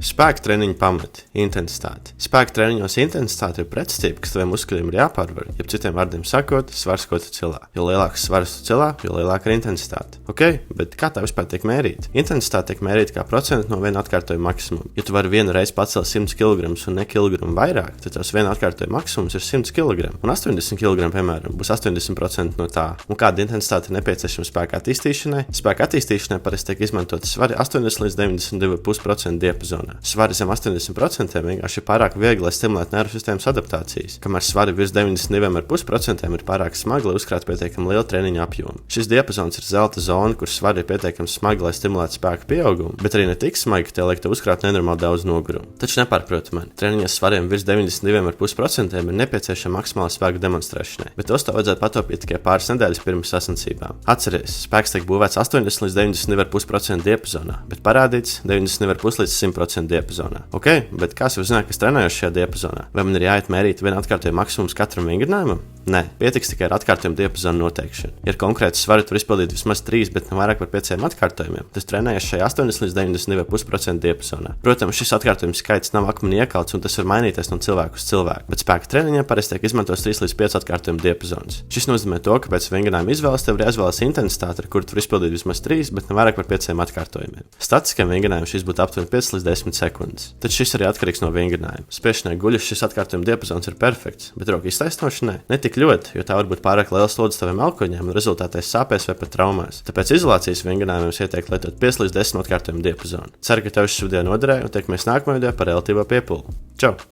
Spēka treniņu pamati - intensitāte. Spēka treniņos intensitāte ir pretestība, kas taviem muskuļiem ir jāpārvar. Jeb citiem vārdiem sakot, svars, ko tu cilā. Jo lielāks svars tu cilā, jo lielāka ir intensitāte. Ok, bet kā tā vispār tiek mērīta? Intensitāte tiek mērīta kā procentu no viena atkārtojuma maksimuma. Ja tu vari vienu reizi pacelt 100 kg un ne kilogramu vairāk, tad tavs viena atkārtojuma maksimums ir 100 kg. Un 80 kg, piemēram, būs 80% no tā. Un kāda intensitāte ir nepieciešama spēka attīstīšanai? Spēka attīstīšanai parasti tiek izmantot svari 80 līdz 92,5% diapazonā. Svari zem 80% vienkārši ir pārāk viegli, lai stimulētu nervu sistēmas adaptācijas, kamēr svari virs 92,5% ir pārāk smagi, lai uzkrātu pietiekami lielu treniņu apjomu. Šis diapazons ir zelta zona, kur svari ir pietiekami smagi, lai stimulētu spēka pieaugumu, bet arī ne tik smagi, ka tie liek tev uzkrāt nenormāli daudz nogurumu. Taču nepārproti mani, treniņos svariem virs 92,5% ir nepieciešama maksimāla spēka demonstrēšanai, bet tos tev vajadzētu pataupīt tikai pāris nedēļas pirms sacensībām. Atceries, spēks tiek būvēts 80 līdz 92,5% diapazonā, bet parādīts 92,5 līdz 100% diapazonā. Ok, bet kā es zināju, ka es trenējos šajā diapazonā? Vai man ir jāiet mērīt vienu atkārtojumu maksimums katram vingrinājumam? Nē, pietiks tikai ar atkārtojumu diapazonu noteikšanu. Ja ir konkrēti svari, tur izpildīt vismaz 3, bet ne vairāk par 5 atkārtojumiem, tad trenējies šajā 80 līdz 92,5% diapazonā. Protams, šis atkārtojumu skaits nav akmeni iekalts un tas var mainīties no cilvēka uz cilvēku, bet spēka treniņā parasti tiek izmantots 3 līdz 5 atkārtojumu diapazons. Šis nozīmē to, ka pēc vingrinājuma izvēles tev ir jāizvēlas intensitāte, ar kuru tu izpildīt vismaz 3, bet ne vairāk par 5 atkārtojumiem. Statiskiem vingrinājumiem šis būtu aptuveni 5 līdz 10 sekundes. Taču šis arī atkarīgs no vingrinājuma. Spiešanai guļus šis atkārtojuma diapazons ir perfekts, bet roku iztaisnošanai ne tik ļoti, jo tā var būt pārāk liela slodze taviem elkoņiem un rezultātā sāpēs vai pat traumās. Tāpēc izolācijas vingrinājumiem ieteiktu lietot 5 līdz 10 atkārtojumu diapazonu. Ceru, ka tev šis video noderēja un tiekamies nākamajā video par relatīvo piepūli. Čau!